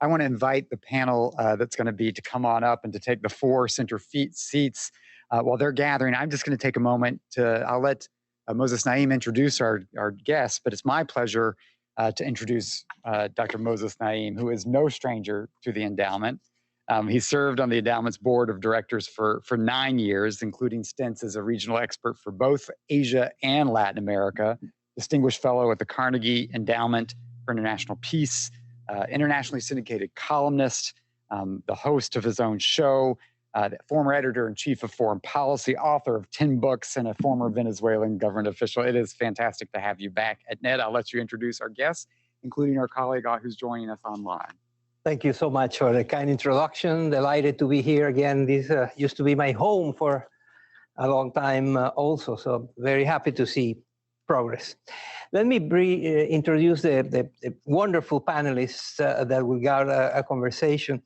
I want to invite the panel that's going to be to come on up and to take the 4 center seats while they're gathering. I'm just going to take a moment I'll let Moses Naim introduce our guests, but it's my pleasure to introduce Dr. Moses Naim, who is no stranger to the endowment. He served on the endowment's board of directors for 9 years, including stints as a regional expert for both Asia and Latin America, distinguished fellow at the Carnegie Endowment for International Peace, internationally syndicated columnist, the host of his own show, the former editor-in-chief of Foreign Policy, author of 10 books, and a former Venezuelan government official. It is fantastic to have you back. Ned, I'll let you introduce our guests, including our colleague who's joining us online. Thank you so much for the kind introduction. Delighted to be here again. This used to be my home for a long time also, so very happy to see progress. Let me introduce the wonderful panelists that will guard a conversation.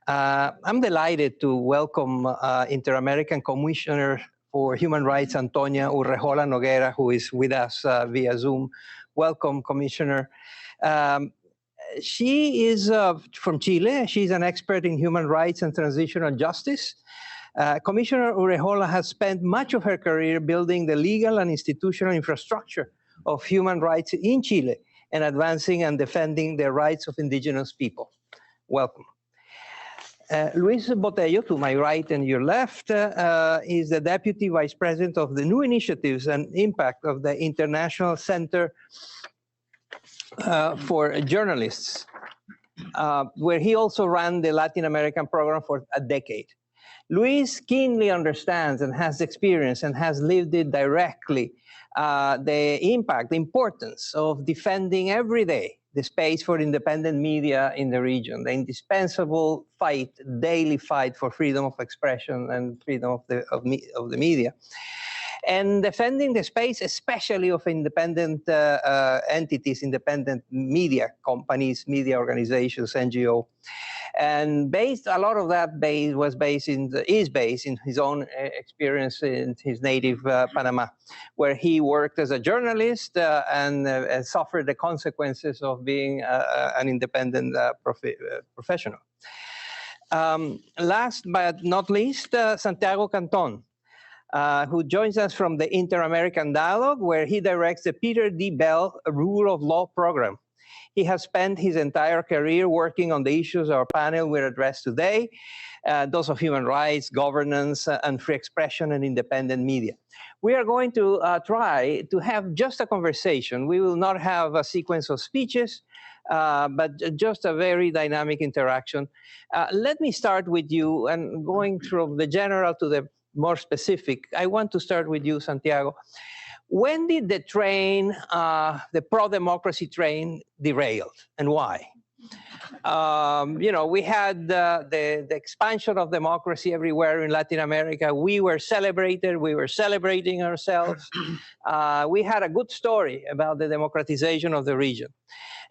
I'm delighted to welcome Inter-American Commissioner for Human Rights, Antonia Urrejola Noguera, who is with us via Zoom. Welcome, Commissioner. She is from Chile. She's an expert in human rights and transitional justice. Commissioner Urrejola has spent much of her career building the legal and institutional infrastructure of human rights in Chile and advancing and defending the rights of indigenous people. Welcome. Luis Botello, to my right and your left, is the Deputy Vice President of the New Initiatives and Impact of the International Center for Journalists, where he also ran the Latin American program for a decade. Luis keenly understands and has experience and has lived it directly, the impact, the importance of defending every day the space for independent media in the region, the indispensable fight, daily fight for freedom of expression and freedom of the media. And defending the space, especially of independent entities, independent media companies, media organizations, NGO. And a lot of that is based in his own experience in his native Panama, where he worked as a journalist and suffered the consequences of being an independent professional. Last but not least, Santiago Canton, who joins us from the Inter-American Dialogue, where he directs the Peter D. Bell Rule of Law program. He has spent his entire career working on the issues our panel will address today, those of human rights, governance, and free expression and independent media. We are going to try to have just a conversation. We will not have a sequence of speeches, but just a very dynamic interaction. Let me start with you, and going from the general to the more specific. I want to start with you, Santiago. When did the train, the pro-democracy train, derailed, and why? We had the expansion of democracy everywhere in Latin America. We were celebrated. We were celebrating ourselves. We had a good story about the democratization of the region.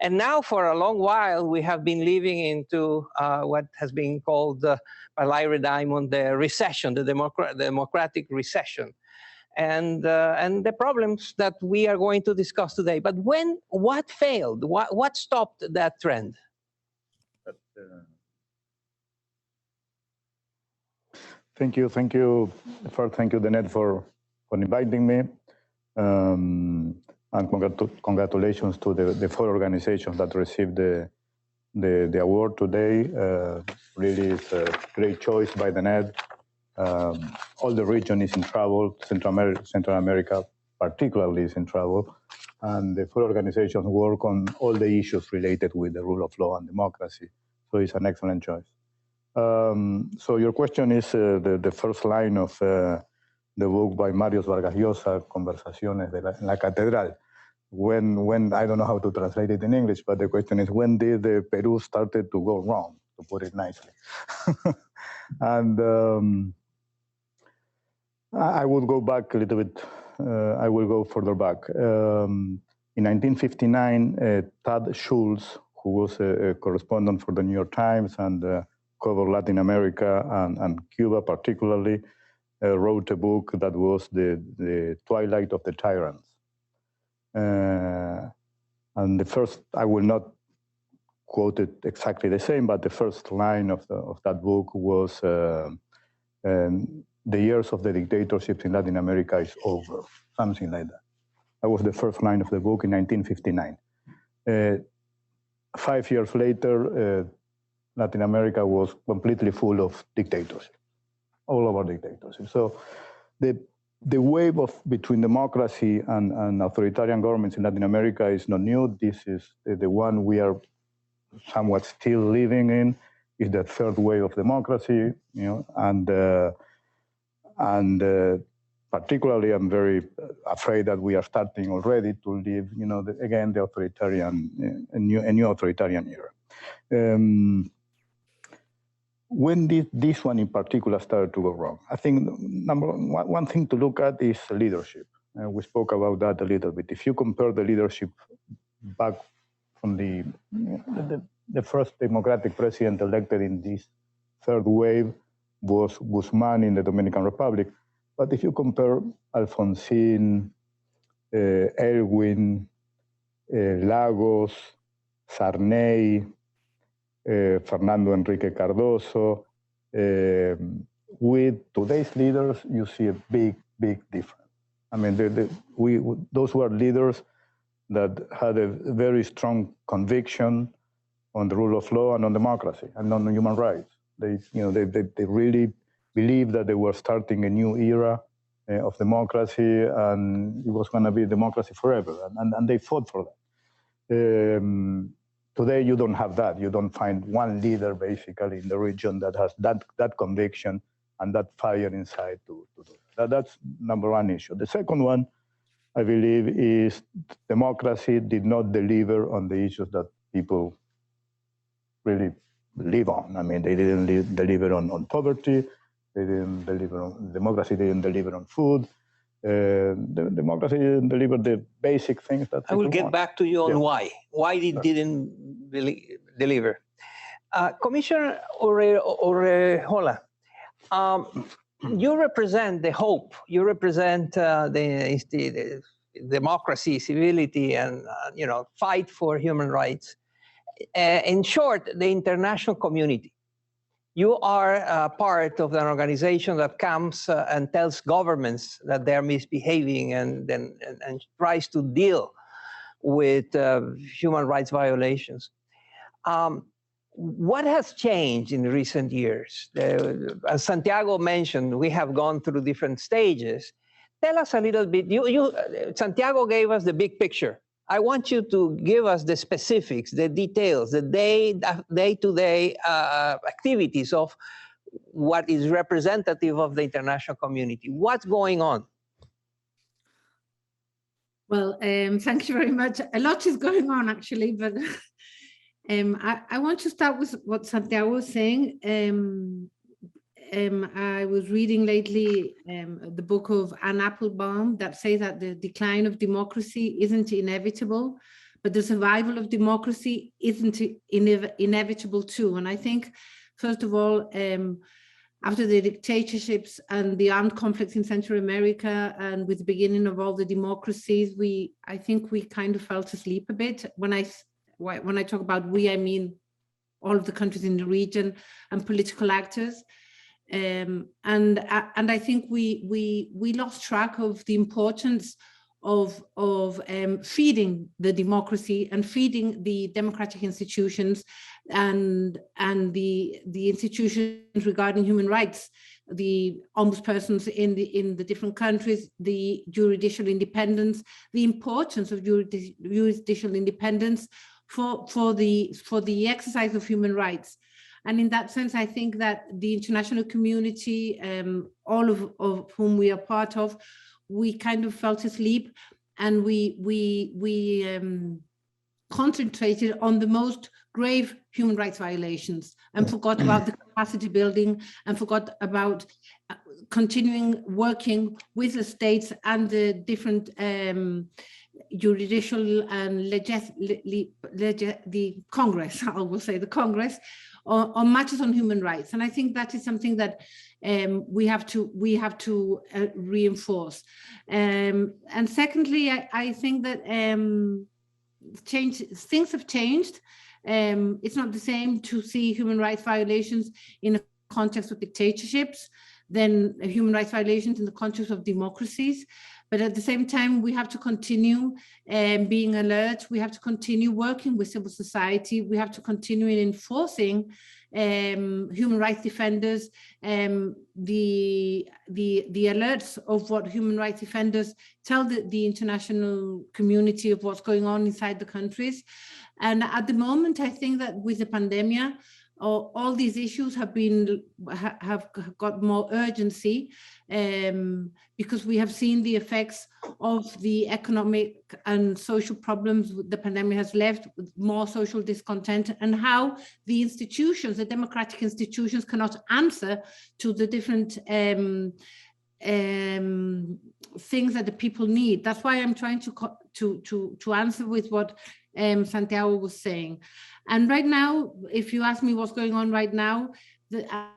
And now, for a long while, we have been living into what has been called by Larry Diamond the recession, the democratic recession. And the problems that we are going to discuss today. But what failed? What stopped that trend? Thank you. First, thank you, Danette, for inviting me. And congratulations to the 4 organizations that received the award today. Really is a great choice by Danette. All the region is in trouble. Central America particularly is in trouble. And the 4 organizations work on all the issues related with the rule of law and democracy. So it's an excellent choice. So your question is the first line of the book by Marius Vargas Llosa, Conversaciones en la Catedral. When I don't know how to translate it in English, but the question is, when did the Peru started to go wrong, to put it nicely? And I would go back a little bit. I will go further back. In 1959, Tad Schultz, who was a correspondent for the New York Times and covered Latin America and Cuba particularly, wrote a book that was the Twilight of the Tyrants. And the first, I will not quoted exactly the same, but the first line of that book was, the years of the dictatorships in Latin America is over, something like that. That was the first line of the book in 1959. 5 years later, Latin America was completely full of dictatorships, all over dictatorships. So the wave between democracy and authoritarian governments in Latin America is not new. This is the one we are somewhat still living in. Is the third wave of democracy, and particularly, I'm very afraid that we are starting already to live, again, the authoritarian, a new authoritarian era. When did this one in particular start to go wrong? I think one thing to look at is leadership. We spoke about that a little bit. If you compare the leadership back from the first democratic president elected in this third wave was Guzman in the Dominican Republic. But if you compare Alfonsín, Erwin, Lagos, Sarney, Fernando Enrique Cardoso, with today's leaders, you see a big difference. I mean, those were leaders that had a very strong conviction on the rule of law and on democracy and on human rights. They really believed that they were starting a new era of democracy, and it was going to be democracy forever, and they fought for that. Today, you don't have that. You don't find one leader, basically, in the region that has that conviction and that fire inside to do that. That's number one issue. The second one, I believe, is democracy did not deliver on the issues that people really live on. I mean, they didn't deliver on poverty. They didn't deliver on democracy. Didn't deliver on food. The democracy didn't deliver the basic things that I will get want. back to you on why it didn't really deliver. Commissioner Orejola, you represent the hope. You represent the democracy, civility, and fight for human rights. In short, the international community. You are part of an organization that comes and tells governments that they're misbehaving and tries to deal with human rights violations. What has changed in recent years? As Santiago mentioned, we have gone through different stages. Tell us a little bit. Santiago gave us the big picture. I want you to give us the specifics, the details, the day-to-day activities of what is representative of the international community. What's going on? Well, thank you very much. A lot is going on, actually, but I want to start with what Santiago was saying. I was reading lately the book of Anne Applebaum that says that the decline of democracy isn't inevitable, but the survival of democracy isn't inevitable too. And I think, first of all, after the dictatorships and the armed conflicts in Central America, and with the beginning of all the democracies, I think we kind of fell asleep a bit. When I talk about we, I mean all of the countries in the region and political actors. And I think we lost track of the importance of feeding the democracy and feeding the democratic institutions and the institutions regarding human rights, the ombudspersons in the different countries, the judicial independence, the importance of judicial independence for the exercise of human rights. And in that sense, I think that the international community, all of whom we are part of, we kind of fell asleep, and we concentrated on the most grave human rights violations and forgot about the capacity building and forgot about continuing working with the states and the different judicial and the Congress, I will say the Congress, on matters on human rights. And I think that is something that we have to reinforce. And secondly, I think that things have changed. It's not the same to see human rights violations in a context of dictatorships than human rights violations in the context of democracies. But at the same time, we have to continue being alert. We have to continue working with civil society. We have to continue in enforcing human rights defenders, the alerts of what human rights defenders tell the international community of what's going on inside the countries. And at the moment, I think that with the pandemic, all these issues have got more urgency because we have seen the effects of the economic and social problems the pandemic has left, with more social discontent, and how the institutions, the democratic institutions, cannot answer to the different things that the people need. That's why I'm trying to answer with what Santiago was saying. And right now, if you ask me what's going on right now,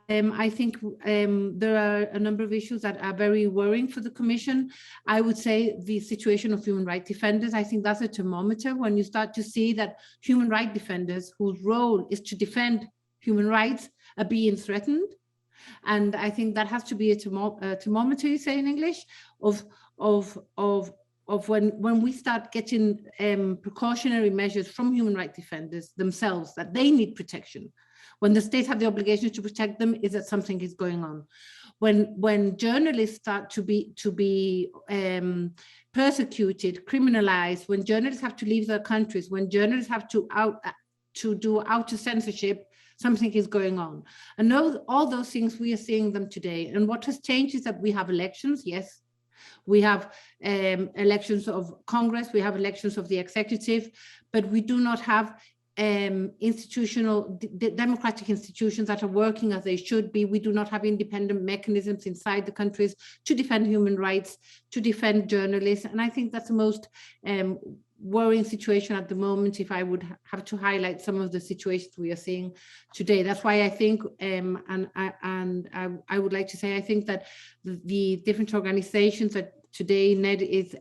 I think there are a number of issues that are very worrying for the Commission. I would say the situation of human rights defenders, I think that's a thermometer when you start to see that human rights defenders whose role is to defend human rights are being threatened. And I think that has to be a thermometer, you say in English, of when we start getting precautionary measures from human rights defenders themselves, that they need protection. When the states have the obligation to protect them, is that something is going on. When journalists start to be persecuted, criminalized, when journalists have to leave their countries, when journalists have to do outer censorship, something is going on. And all those things, we are seeing them today. And what has changed is that we have elections, yes. We have elections of Congress, we have elections of the executive, but we do not have democratic institutions that are working as they should be. We do not have independent mechanisms inside the countries to defend human rights, to defend journalists. And I think that's the most worrying situation at the moment, if I would have to highlight some of the situations we are seeing today. That's why I think, I would like to say, I think that the different organizations that today NED is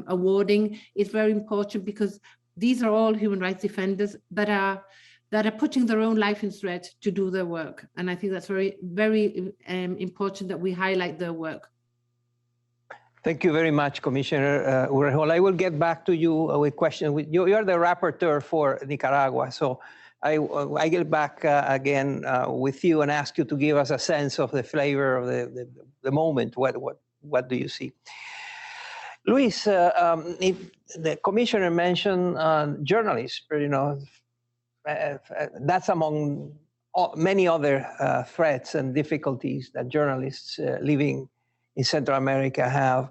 awarding is very important, because these are all human rights defenders that are putting their own life in threat to do their work. And I think that's very, very important that we highlight their work. Thank you very much, Commissioner Urrejola. I will get back to you with questions. You're the rapporteur for Nicaragua, so I get back again with you and ask you to give us a sense of the flavor of the moment. What do you see? Luis, the Commissioner mentioned journalists, that's among many other threats and difficulties that journalists living in Central America have.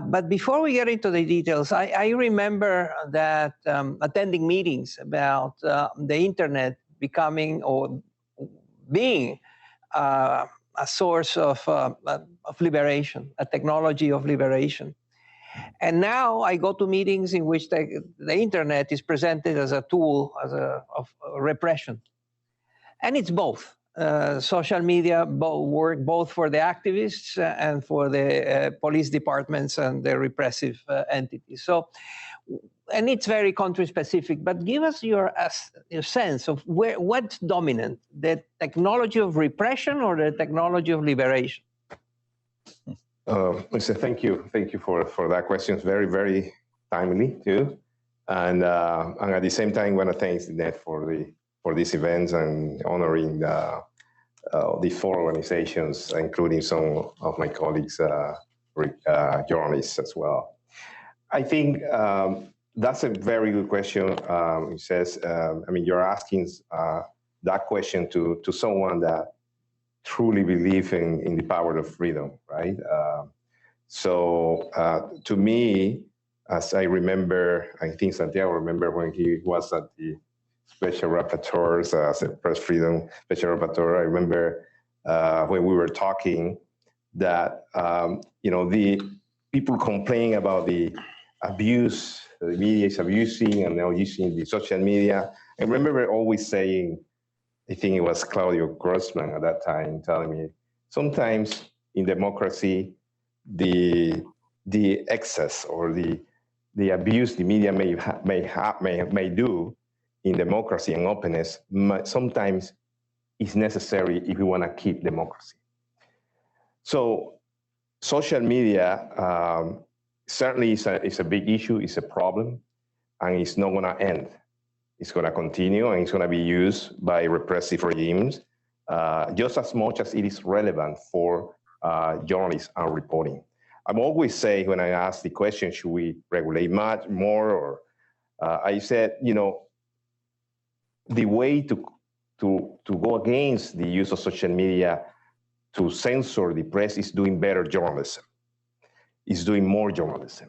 But before we get into the details, I remember that attending meetings about the internet becoming or being a source of liberation, a technology of liberation. And now I go to meetings in which the internet is presented as a tool of repression. And it's both. Social media work both for the activists and for the police departments and the repressive entities. So, and it's very country specific, but give us your sense of what's dominant, the technology of repression or the technology of liberation? Lisa, thank you for that question. It's very, very timely too. And at the same time, I want to thank NED for these events and honoring the four organizations, including some of my colleagues, journalists as well. I think that's a very good question. It says, I mean, you're asking that question to someone that truly believes in the power of freedom, right? So to me, as I remember, I think Santiago remember when he was at the Special Rapporteurs, as a press freedom Special Rapporteur. I remember when we were talking that, the people complaining about the abuse, the media is abusing and now using the social media. I remember always saying, I think it was Claudio Grossman at that time telling me, sometimes in democracy, the excess or the abuse the media may do in democracy and openness sometimes is necessary if we want to keep democracy. So social media certainly is a big issue, it's a problem, and it's not going to end. It's going to continue, and it's going to be used by repressive regimes just as much as it is relevant for journalists and reporting. I'm always say when I ask the question, should we regulate much more? Or I said, you know, the way to go against the use of social media to censor the press is doing better journalism, is doing more journalism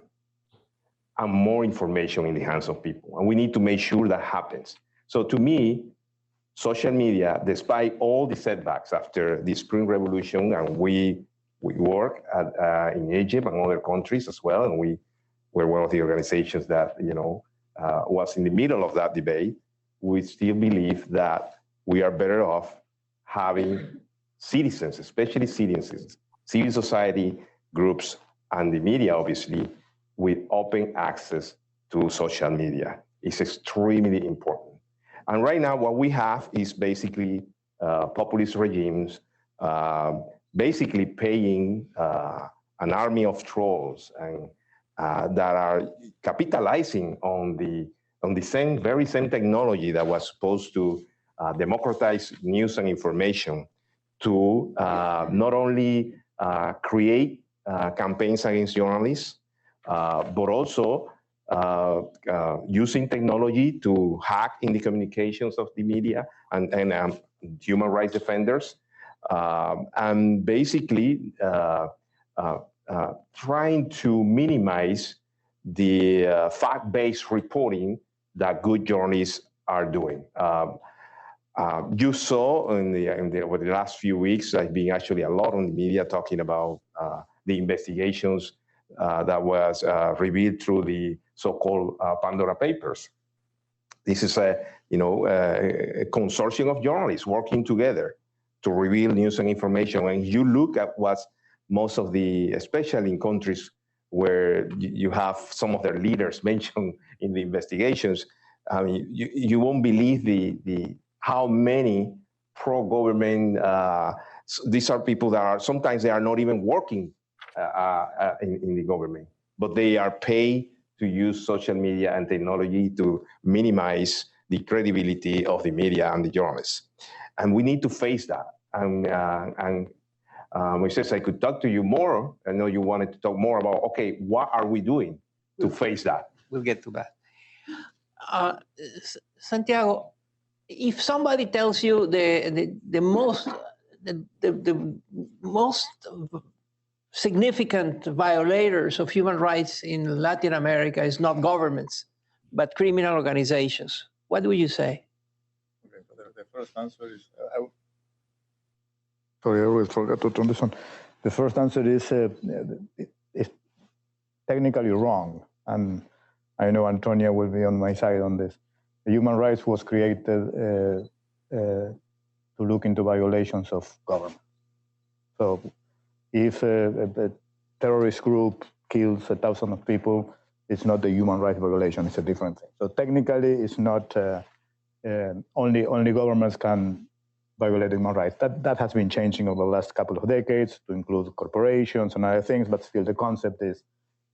and more information in the hands of people. And we need to make sure that happens. So to me, social media, despite all the setbacks after the Spring Revolution, and we work in Egypt and other countries as well, and we were one of the organizations that, you know, was in the middle of that debate, we still believe that we are better off having citizens, especially citizens, civil society groups, and the media, obviously, with open access to social media. It's extremely important. And right now, what we have is basically populist regimes basically paying an army of trolls and that are capitalizing on the very same technology that was supposed to democratize news and information to not only create campaigns against journalists, but also using technology to hack in the communications of the media and human rights defenders, and basically trying to minimize the fact-based reporting that good journalists are doing. You saw over the last few weeks, I've been actually a lot on the media talking about the investigations that was revealed through the so-called Pandora Papers. This is a consortium of journalists working together to reveal news and information. And you look at what most of the, especially in countries where you have some of their leaders mentioned in the investigations, I mean, you won't believe how many pro-government, these are people that are, sometimes they are not even working in the government, but they are paid to use social media and technology to minimize the credibility of the media and the journalists. And we need to face that. And Moises, I could talk to you more. I know you wanted to talk more about, okay, what are we doing to face that? We'll get to that. Santiago, if somebody tells you the most significant violators of human rights in Latin America is not governments, but criminal organizations, what would you say? Okay, the first answer is, sorry, I always forgot to turn this on. The first answer is it's technically wrong, and I know Antonia will be on my side on this. The human rights was created to look into violations of government. So if a terrorist group kills 1,000 people, it's not a human rights violation, it's a different thing. So technically, it's not only governments can violate human rights. That has been changing over the last couple of decades to include corporations and other things, but still the concept is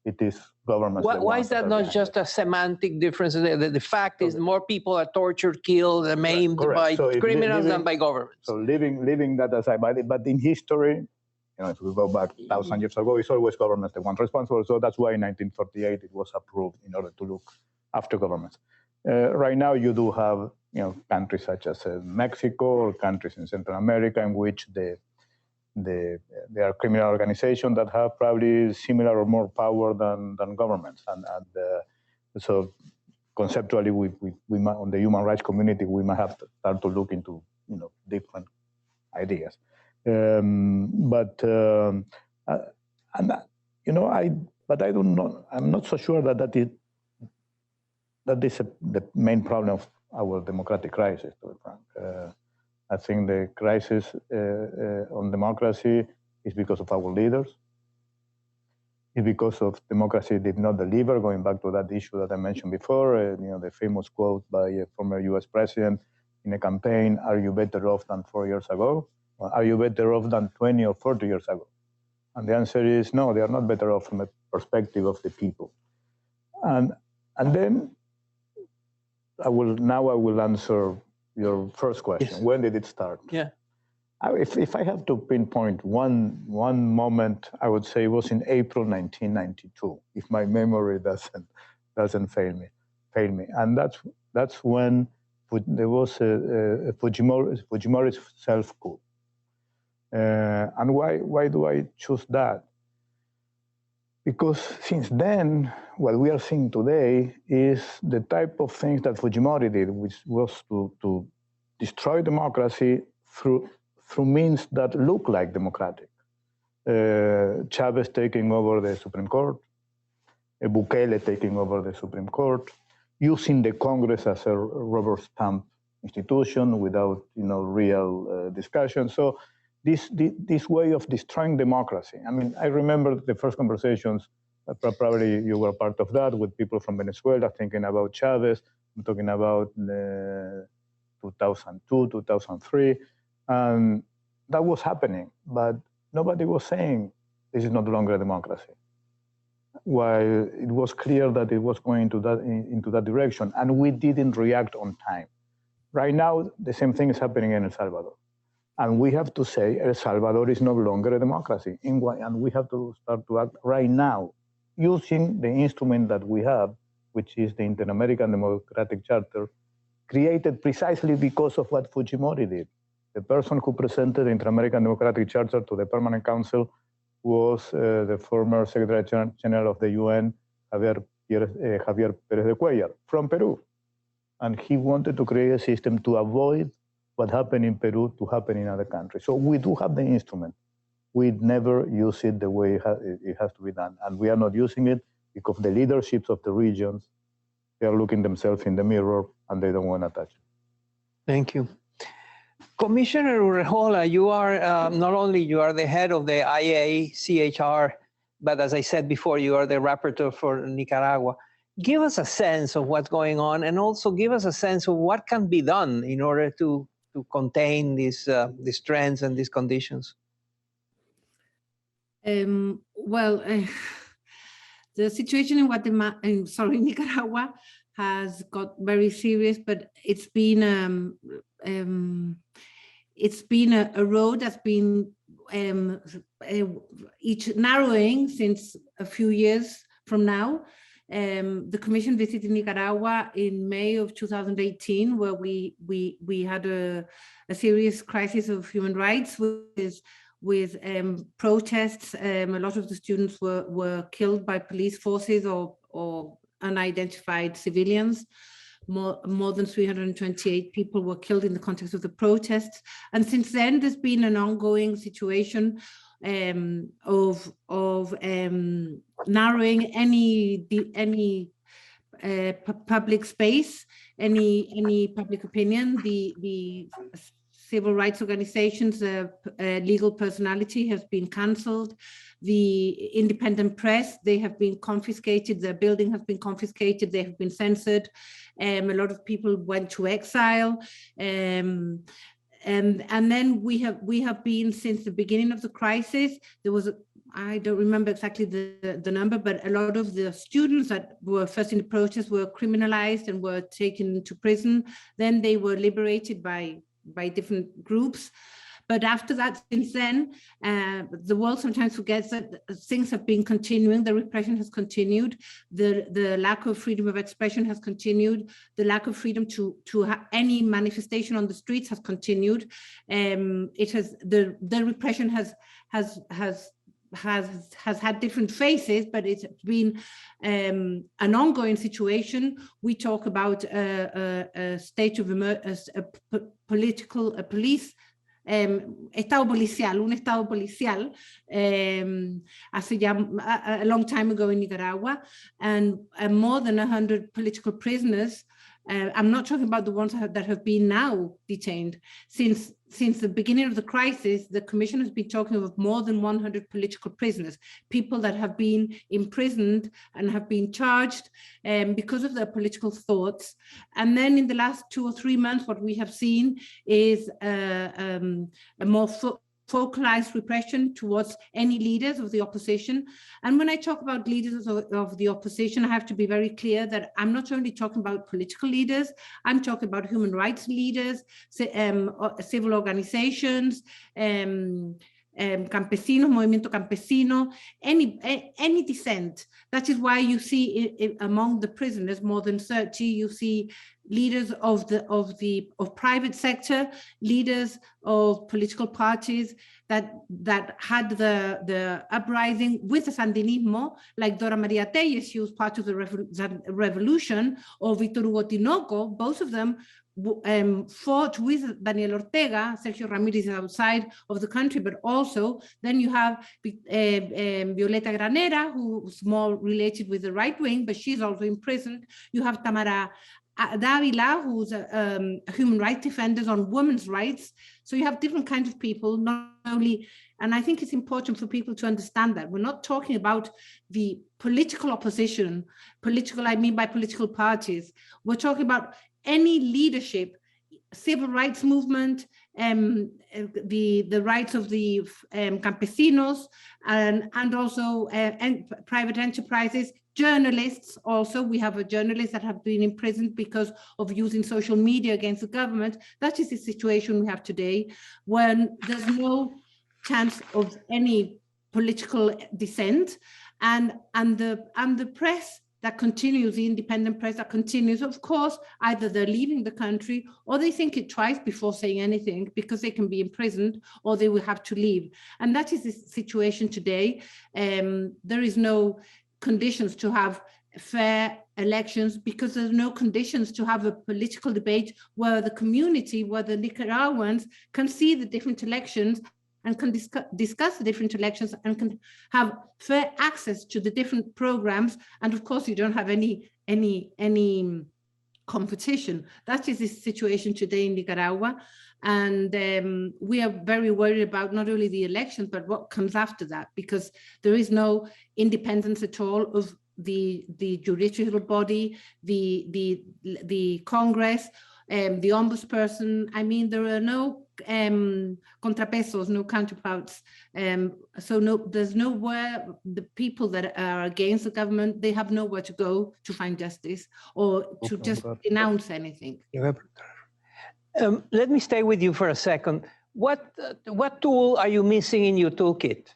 it is governments. Why is that not just a semantic difference? The fact is more people are tortured, killed, and maimed by criminals than by governments. So leaving that aside, but in history, if we go back 1,000 years ago, it's always governments the one responsible. So that's why in 1948 it was approved in order to look after governments. Right now you do have countries such as Mexico or countries in Central America in which there are criminal organizations that have probably similar or more power than governments, and so conceptually, we might, on the human rights community, we might have to start to look into different ideas. But I don't know. I'm not so sure that is the main problem of our democratic crisis, to be frank. I think the crisis on democracy is because of our leaders. is because of democracy did not deliver, going back to that issue that I mentioned before, the famous quote by a former US president in a campaign, are you better off than 4 years ago? Or are you better off than 20 or 40 years ago? And the answer is no, they are not better off from a perspective of the people. And then I will answer your first question. Yes. When did it start? Yeah. If I have to pinpoint one moment, I would say it was in April 1992, if my memory doesn't fail me. And that's when there was a Fujimori's self-coup. And why do I choose that? Because since then, what we are seeing today is the type of things that Fujimori did, which was to destroy democracy through means that look like democratic. Chavez taking over the Supreme Court, Bukele taking over the Supreme Court, using the Congress as a rubber stamp institution without real discussion. So this way of destroying democracy. I mean, I remember the first conversations, probably you were part of that, with people from Venezuela thinking about Chavez. I'm talking about 2002, 2003. And that was happening, but nobody was saying this is no longer a democracy. While it was clear that it was going into that direction, and we didn't react on time. Right now, the same thing is happening in El Salvador. And we have to say El Salvador is no longer a democracy. And we have to start to act right now using the instrument that we have, which is the Inter-American Democratic Charter, created precisely because of what Fujimori did. The person who presented the Inter-American Democratic Charter to the Permanent Council was the former Secretary General of the UN, Javier Pérez de Cuellar, from Peru. And he wanted to create a system to avoid what happened in Peru to happen in other countries. So we do have the instrument. We never use it the way it has to be done. And we are not using it because the leaderships of the regions, they are looking themselves in the mirror and they don't want to touch it. Thank you. Commissioner Urrejola, you are not only you are the head of the IACHR, but as I said before, you are the rapporteur for Nicaragua. Give us a sense of what's going on, and also give us a sense of what can be done in order to contain these trends and these conditions. Well, the situation in Nicaragua has got very serious, but it's been a road that's been each narrowing since a few years from now. The Commission visited Nicaragua in May of 2018, where we had a serious crisis of human rights with protests. A lot of the students were killed by police forces or unidentified civilians. More than 328 people were killed in the context of the protests. And since then, there's been an ongoing situation of narrowing any public space, any public opinion. The civil rights organizations, legal personality has been cancelled. The independent press, they have been confiscated. Their building has been confiscated. They have been censored. A lot of people went to exile. And then we have been, since the beginning of the crisis, there was I don't remember exactly the number, but a lot of the students that were first in the protest were criminalized and were taken to prison. Then they were liberated by different groups. But after that, since then, the world sometimes forgets that things have been continuing. The repression has continued. The lack of freedom of expression has continued. The lack of freedom to have any manifestation on the streets has continued. The repression has had different faces, but it's been an ongoing situation. We talk about a state of police. Estado policial, un estado policial, a long time ago in Nicaragua, and more than 100 political prisoners I'm not talking about the ones that have been now detained. Since the beginning of the crisis, the Commission has been talking of more than 100 political prisoners, people that have been imprisoned and have been charged because of their political thoughts. And then in the last 2 or 3 months, what we have seen is a more focalized repression towards any leaders of the opposition. And when I talk about leaders of the opposition, I have to be very clear that I'm not only talking about political leaders, I'm talking about human rights leaders, civil organizations, campesinos, movimiento campesino, any dissent. That is why you see among the prisoners, more than 30, you see leaders of private sector, leaders of political parties that had the uprising with the Sandinismo, like Dora Maria Telles, she was part of the revolution, or Víctor Hugo Tinoco. Both of them fought with Daniel Ortega. Sergio Ramírez is outside of the country, but also then you have Violeta Granera, who's more related with the right wing, but she's also imprisoned. You have Tamara Davila, who's a human rights defender on women's rights. So you have different kinds of people, not only, and I think it's important for people to understand that we're not talking about the political opposition, I mean by political parties. We're talking about any leadership, civil rights movement, the rights of the campesinos, and also private enterprises, journalists also. We have a journalist that have been imprisoned because of using social media against the government. That is the situation we have today, when there's no chance of any political dissent, and the press that continues, the independent press that continues, of course, either they're leaving the country or they think it twice before saying anything because they can be imprisoned or they will have to leave. And that is the situation today. There is no conditions to have fair elections because there's no conditions to have a political debate where the community, where the Nicaraguans can see the different elections and can discuss the different elections and can have fair access to the different programs. And of course, you don't have any competition. That is the situation today in Nicaragua. And we are very worried about not only the elections, but what comes after that, because there is no independence at all of the judicial body, the Congress, the ombudsperson. I mean, there are no contrapesos, no counterparts. So there's nowhere, the people that are against the government, they have nowhere to go to find justice or to just denounce anything. Let me stay with you for a second. What tool are you missing in your toolkit?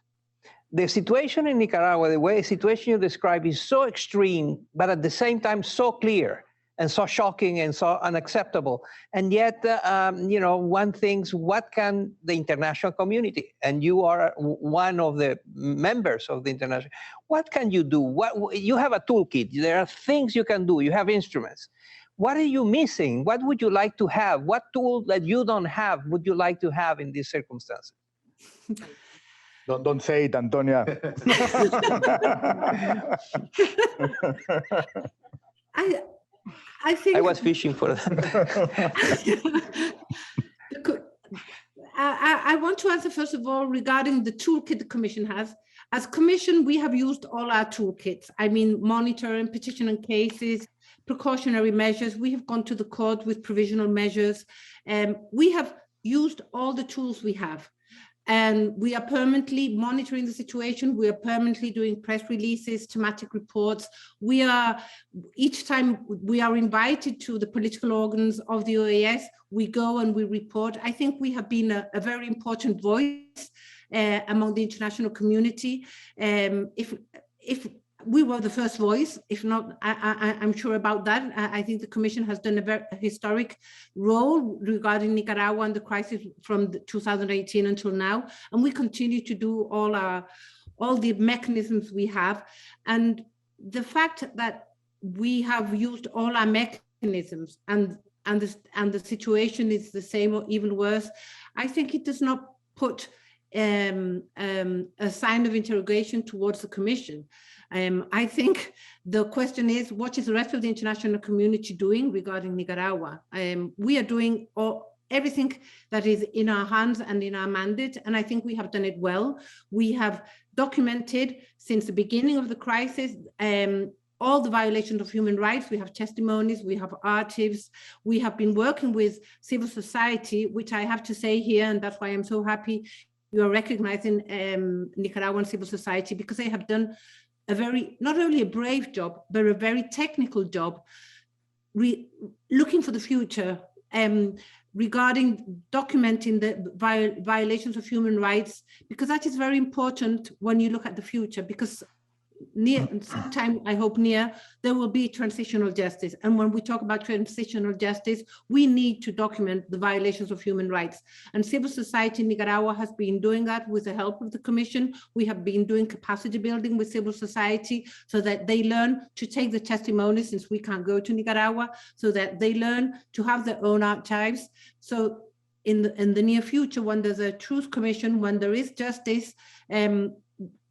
The situation in Nicaragua, the way the situation you describe is so extreme, but at the same time so clear and so shocking and so unacceptable. And yet, one thinks, what can the international community, and you are one of the members of the international, what can you do? You have a toolkit, there are things you can do, you have instruments. What are you missing? What would you like to have? What tool that you don't have would you like to have in these circumstances? Don't say it, Antonia. I think I was fishing for that. I want to answer, first of all, regarding the toolkit the Commission has. As Commission, we have used all our toolkits. I mean, monitoring, petitioning cases, precautionary measures. We have gone to the court with provisional measures. We have used all the tools we have. And we are permanently monitoring the situation. We are permanently doing press releases, thematic reports. Each time we are invited to the political organs of the OAS, we go and we report. I think we have been a very important voice among the international community. If we were the first voice, if not, I'm sure about that. I think the Commission has done a very historic role regarding Nicaragua and the crisis from 2018 until now. And we continue to do all the mechanisms we have. And the fact that we have used all our mechanisms and the situation is the same or even worse, I think it does not put a sign of interrogation towards the Commission. I think the question is, what is the rest of the international community doing regarding Nicaragua? We are doing everything that is in our hands and in our mandate, and I think we have done it well. We have documented since the beginning of the crisis all the violations of human rights. We have testimonies, we have archives, we have been working with civil society, which I have to say here, and that's why I'm so happy you are recognizing Nicaraguan civil society, because they have done a very, not only a brave job, but a very technical job looking for the future, regarding documenting the violations of human rights, because that is very important when you look at the future, because sometime, I hope near, there will be transitional justice. And when we talk about transitional justice, we need to document the violations of human rights. And civil society in Nicaragua has been doing that with the help of the Commission. We have been doing capacity building with civil society so that they learn to take the testimony, since we can't go to Nicaragua, so that they learn to have their own archives. So in the near future, when there's a truth commission, when there is justice,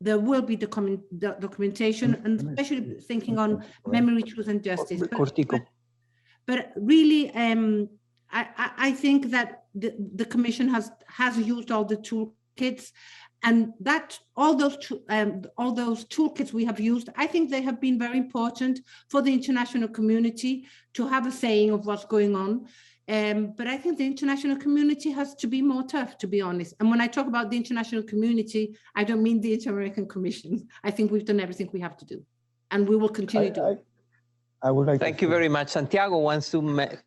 there will be documentation, and especially thinking on memory, truth, and justice. But really, I think that the Commission has used all the toolkits, and that all those toolkits we have used, I think they have been very important for the international community to have a saying of what's going on. But I think the international community has to be more tough, to be honest. And when I talk about the international community, I don't mean the Inter-American Commission. I think we've done everything we have to do, and we will continue to. I would like. Thank you very much. Santiago wants to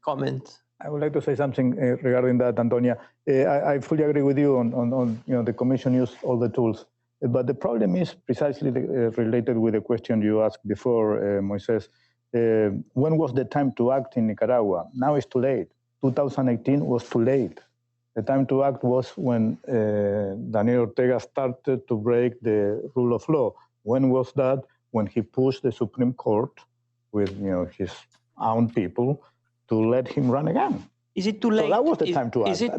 comment. I would like to say something regarding that, Antonia. I fully agree with you on the Commission used all the tools, but the problem is precisely related with the question you asked before, Moises. When was the time to act in Nicaragua? Now it's too late. 2018 was too late. The time to act was when Daniel Ortega started to break the rule of law. When was that? When he pushed the Supreme Court with his own people to let him run again. Is it too late? So that was the time to act. Is it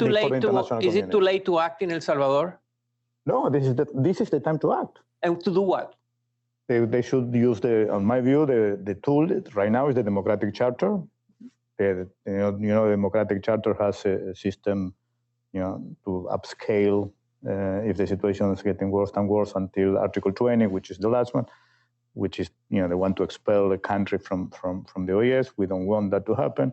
too late to act in El Salvador? No, this is the time to act. And to do what? They should use on my view, the tool right now is the democratic charter. The democratic charter has a system, to upscale if the situation is getting worse and worse until Article 20, which is the last one, which is they want to expel the country from the OAS. We don't want that to happen,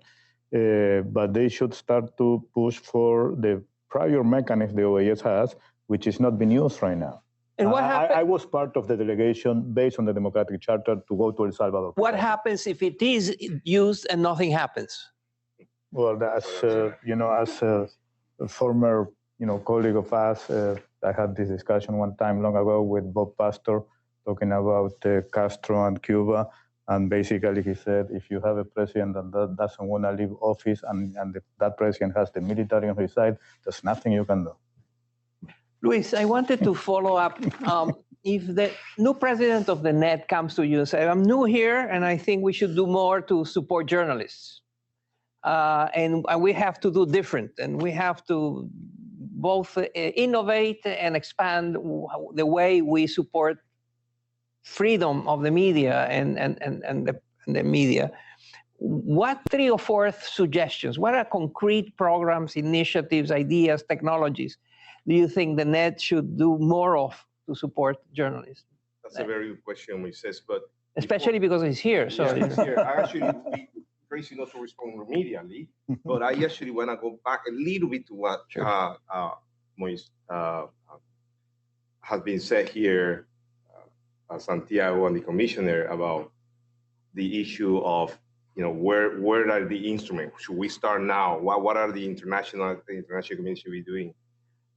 but they should start to push for the prior mechanism the OAS has, which is not being used right now. And what happened? I was part of the delegation based on the Democratic Charter to go to El Salvador. What happens if it is used and nothing happens? Well, as a former colleague of us, I had this discussion one time long ago with Bob Pastor, talking about Castro and Cuba, and basically he said, if you have a president that doesn't want to leave office, and that president has the military on his side, there's nothing you can do. Luis, I wanted to follow up. If the new president of the net comes to you and says, I'm new here, and I think we should do more to support journalists. And we have to do different, and we have to both innovate and expand the way we support freedom of the media and the media. What 3 or 4 suggestions, what are concrete programs, initiatives, ideas, technologies do you think the net should do more of to support journalists? That's a very good question, Moises, but especially because he's here. So yeah, he's here. I actually would be crazy not to respond immediately, but I actually want to go back a little bit to what Moises has been said here, Santiago and the commissioner, about the issue of where are the instruments? Should we start now? What are the international community should be doing?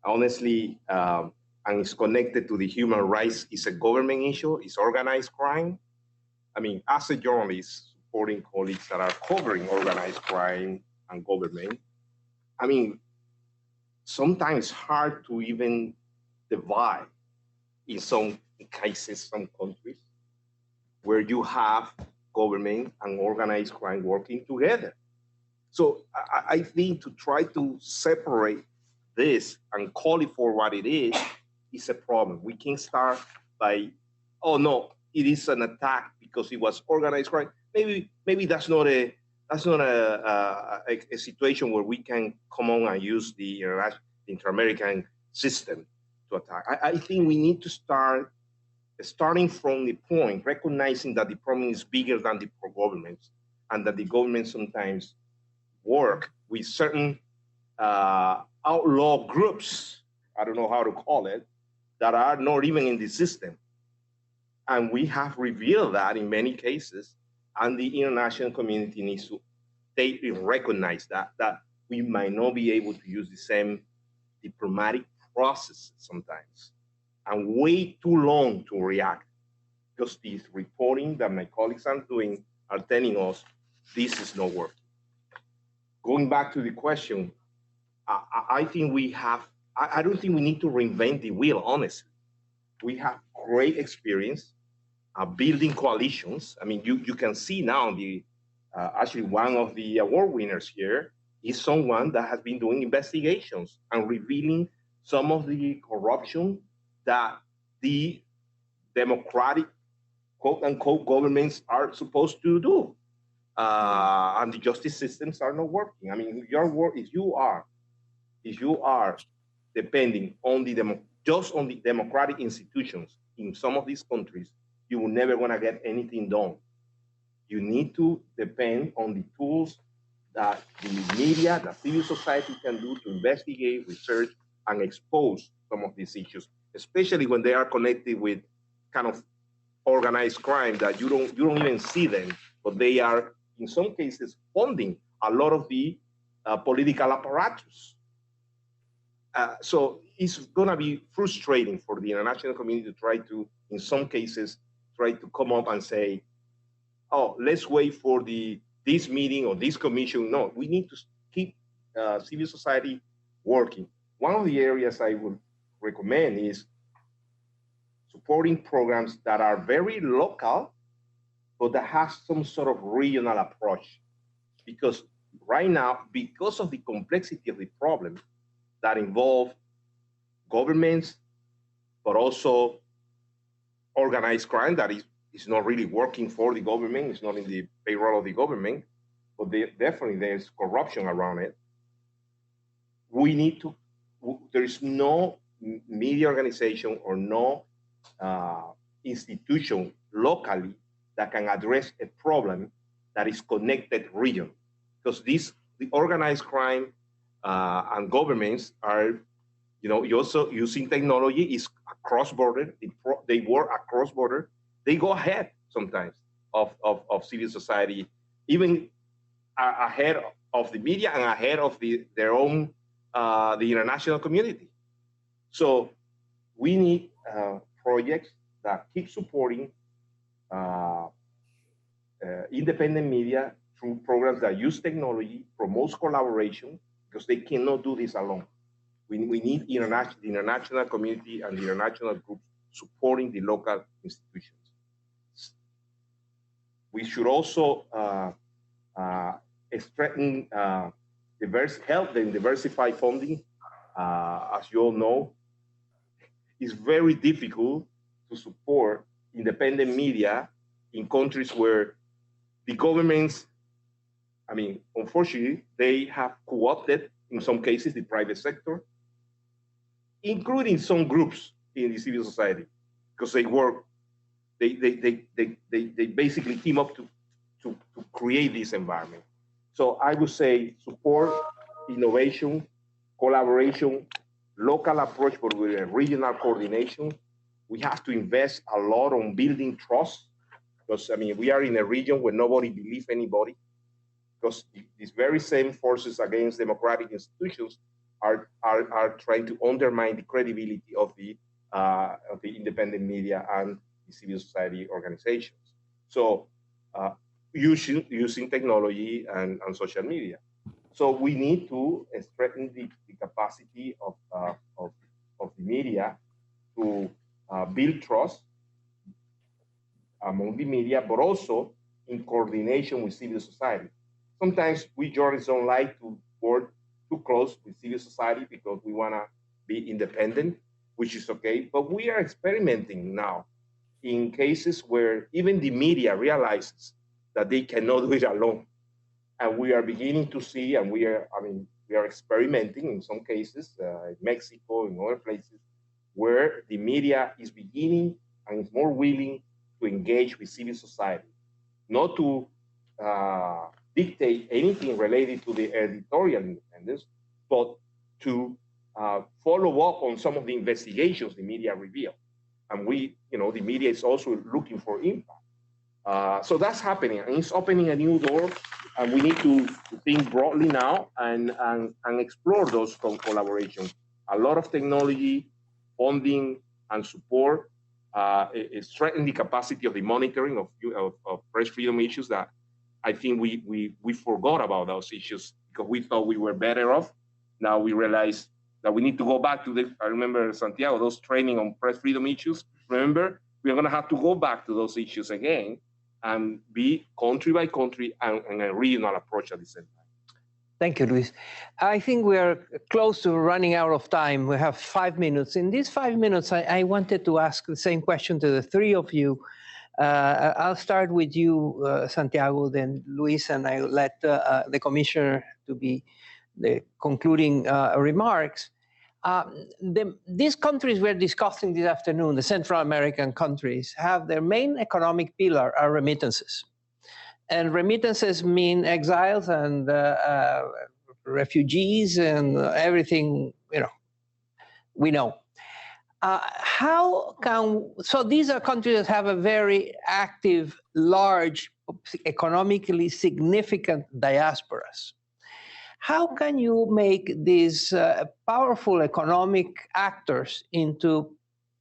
Honestly, and it's connected to the human rights. It's a government issue. It's organized crime. I mean, as a journalist, supporting colleagues that are covering organized crime and government, I mean, sometimes it's hard to even divide in some cases, some countries, where you have government and organized crime working together. So I think to try to separate this and call it for what it is a problem. We can start by, oh no, it is an attack because it was organized crime. Maybe that's not a situation where we can come on and use the inter-American system to attack. I think we need to starting from the point, recognizing that the problem is bigger than the governments, and that the government sometimes work with certain outlaw groups, I don't know how to call it, that are not even in the system. And we have revealed that in many cases, and the international community needs to recognize that we might not be able to use the same diplomatic processes sometimes, and wait too long to react, because this reporting that my colleagues are doing are telling us this is not working. Going back to the question, I think we have, I don't think we need to reinvent the wheel, honestly. We have great experience building coalitions. I mean, you can see now actually one of the award winners here is someone that has been doing investigations and revealing some of the corruption that the democratic, quote unquote, governments are supposed to do. And the justice systems are not working. I mean, if you are depending on just on the democratic institutions in some of these countries, you will never gonna get anything done. You need to depend on the tools that the media, the civil society can do to investigate, research, and expose some of these issues, especially when they are connected with kind of organized crime that you don't even see them, but they are in some cases funding a lot of the political apparatus. So it's going to be frustrating for the international community to try to, in some cases, try to come up and say, oh, let's wait for this meeting or this commission. No, we need to keep civil society working. One of the areas I would recommend is supporting programs that are very local, but that has some sort of regional approach. Because right now, because of the complexity of the problem that involve governments, but also organized crime that is not really working for the government, it's not in the payroll of the government, but definitely there's corruption around it. We need to, there is no media organization or no institution locally that can address a problem that is connected region. Because the organized crime and governments are, you also using technology is across border. They work across border. They go ahead sometimes of civil society, even ahead of the media and ahead of their own the international community. So we need projects that keep supporting independent media through programs that use technology, promotes collaboration, because they cannot do this alone. We need the international community and the international groups supporting the local institutions. We should also strengthen help them diversify funding. As you all know, it's very difficult to support independent media in countries where the governments, I mean, unfortunately, they have co-opted, in some cases, the private sector, including some groups in the civil society, because they work, they basically team up to create this environment. So I would say support, innovation, collaboration, local approach, but with a regional coordination. We have to invest a lot on building trust, because I mean, we are in a region where nobody believes anybody, because these very same forces against democratic institutions are trying to undermine the credibility of the independent media and the civil society organizations. So using technology and social media. So we need to strengthen the capacity of the media to build trust among the media, but also in coordination with civil society. Sometimes we journalists don't like to work too close with civil society because we want to be independent, which is okay. But we are experimenting now in cases where even the media realizes that they cannot do it alone. And we are beginning to see, and we are experimenting in some cases, in Mexico, in other places, where the media is beginning and is more willing to engage with civil society, not to dictate anything related to the editorial independence, but to follow up on some of the investigations the media reveal. And the media is also looking for impact. So that's happening, and it's opening a new door, and we need to think broadly now and explore those collaborations. A lot of technology, funding, and support is strengthening the capacity of the monitoring of press freedom issues that I think we forgot about those issues because we thought we were better off. Now we realize that we need to go back to I remember, Santiago, those training on press freedom issues. Remember, we're going to have to go back to those issues again and be country by country and a regional approach at the same time. Thank you, Luis. I think we are close to running out of time. We have 5 minutes. In these 5 minutes, I wanted to ask the same question to the three of you. I'll start with you, Santiago, then Luis, and I'll let the commissioner to be the concluding remarks. These countries we're discussing this afternoon, the Central American countries, have their main economic pillar are remittances. And remittances mean exiles and refugees and everything, we know. So these are countries that have a very active, large, economically significant diasporas. How can you make these powerful economic actors into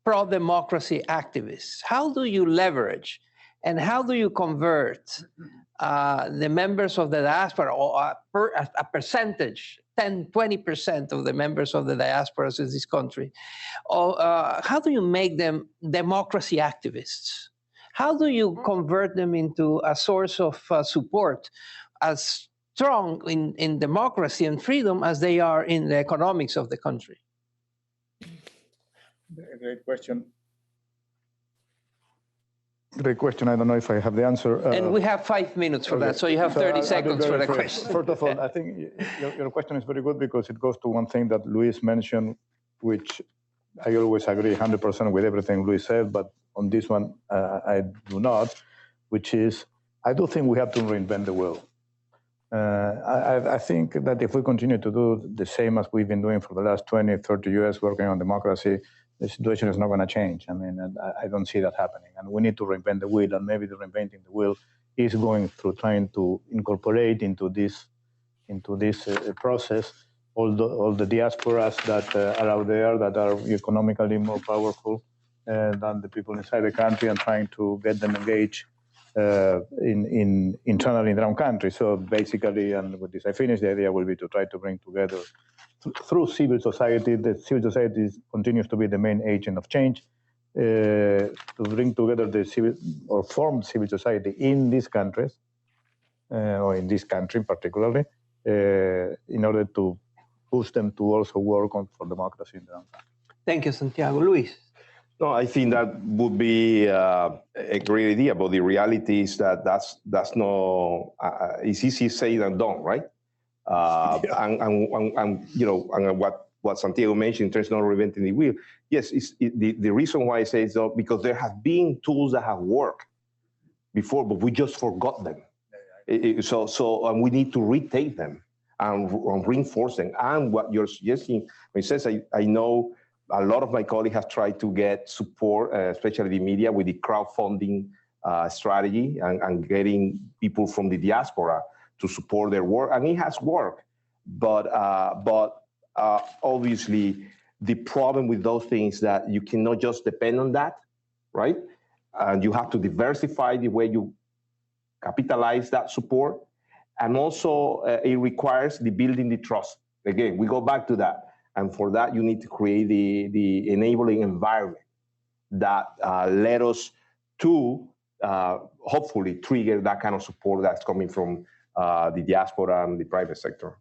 pro-democracy activists? How do you leverage and how do you convert the members of the diaspora, or a percentage, 10, 20% of the members of the diasporas in this country? Or how do you make them democracy activists? How do you convert them into a source of support as strong in democracy and freedom as they are in the economics of the country? Great question. Great question. I don't know if I have the answer. And we have 5 minutes for that, so you have 30 seconds for the question. First of all, I think your question is very good because it goes to one thing that Luis mentioned, which I always agree 100% with everything Luis said, but on this one I do not, which is I do think we have to reinvent the wheel. I think that if we continue to do the same as we've been doing for the last 20, 30 years working on democracy, the situation is not going to change. I mean, I don't see that happening. And we need to reinvent the wheel, and maybe the reinventing the wheel is going through trying to incorporate into this process all the diasporas that are out there that are economically more powerful than the people inside the country, and trying to get them engaged internally in their own country. So basically, and with this I finish, the idea will be to try to bring together through civil society. The civil society continues to be the main agent of change, to bring together the civil or formed civil society in these countries, or in this country particularly, in order to push them to also work for democracy in their own country. Thank you, Santiago. Luis? No, I think that would be a great idea, but the reality is that that's no. It's easy said than done, right? And what Santiago mentioned in terms of not reinventing the wheel. Yes, the reason why I say so because there have been tools that have worked before, but we just forgot them. So we need to retake them and reinforce them. And what you're suggesting, when it says I know. A lot of my colleagues have tried to get support, especially the media, with the crowdfunding strategy and getting people from the diaspora to support their work, and it has worked. But obviously, the problem with those things that you cannot just depend on that, right? And you have to diversify the way you capitalize that support, and also it requires the building the trust. Again, we go back to that. And for that, you need to create the enabling environment that led us to hopefully trigger that kind of support that's coming from the diaspora and the private sector.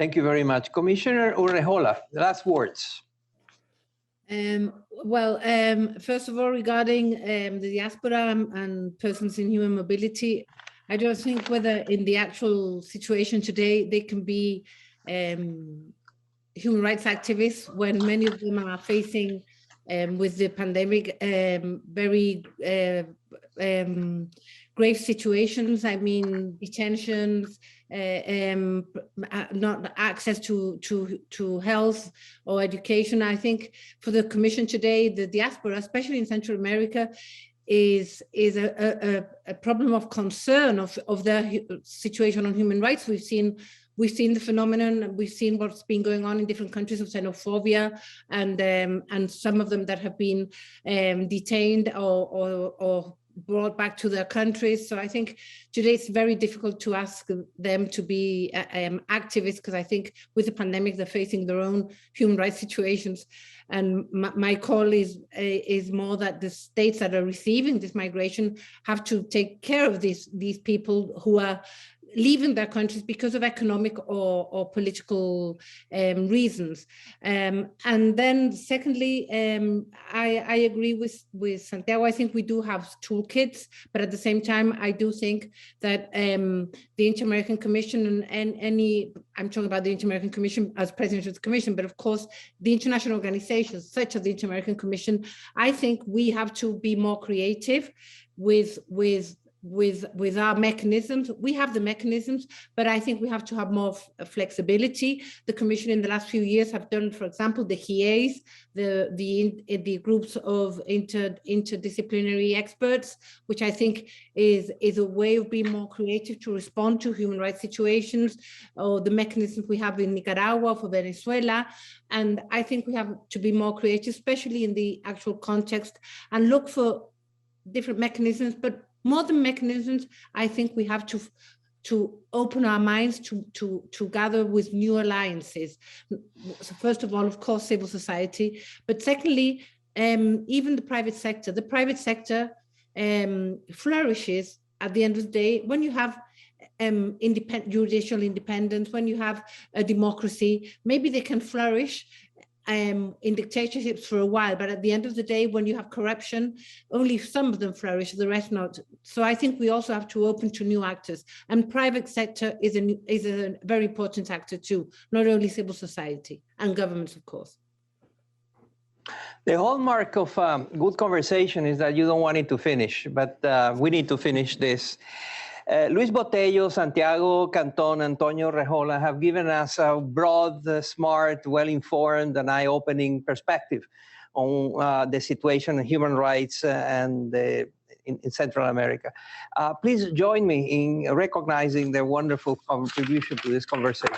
Thank you very much. Commissioner Urrejola, the last words. First of all, regarding the diaspora and persons in human mobility, I don't think whether in the actual situation today, they can be human rights activists when many of them are facing with the pandemic very grave situations. I mean, detentions, not access to health or education. I think for the Commission today, the diaspora, especially in Central America, is a problem of concern of their situation on human rights. We've seen the phenomenon. We've seen what's been going on in different countries of xenophobia, and some of them that have been detained or brought back to their countries. So I think today it's very difficult to ask them to be activists, because I think with the pandemic they're facing their own human rights situations. And my call is more that the states that are receiving this migration have to take care of these people who are leaving their countries because of economic or political reasons. And then secondly, I agree with Santiago. I think we do have toolkits, but at the same time, I do think that the Inter-American Commission and I'm talking about the Inter-American Commission as president of the Commission, but of course, the international organizations such as the Inter-American Commission, I think we have to be more creative with our mechanisms. We have the mechanisms, but I think we have to have more flexibility. The Commission in the last few years have done, for example, the HIEs, the groups of interdisciplinary experts, which I think is a way of being more creative to respond to human rights situations, or the mechanisms we have in Nicaragua, for Venezuela. And I think we have to be more creative, especially in the actual context, and look for different mechanisms. But more than mechanisms, I think we have to open our minds to gather with new alliances. So first of all, of course, civil society, but secondly, even the private sector. The private sector flourishes at the end of the day when you have judicial independence, when you have a democracy. Maybe they can flourish in dictatorships for a while, but at the end of the day, when you have corruption, only some of them flourish, the rest not. So I think we also have to open to new actors, and private sector is a very important actor too, not only civil society and governments, of course. The hallmark of good conversation is that you don't want it to finish, but we need to finish this. Luis Botello, Santiago Canton, Antonio Urrejola have given us a broad, smart, well-informed, and eye-opening perspective on the situation of human rights and in Central America. Please join me in recognizing their wonderful contribution to this conversation.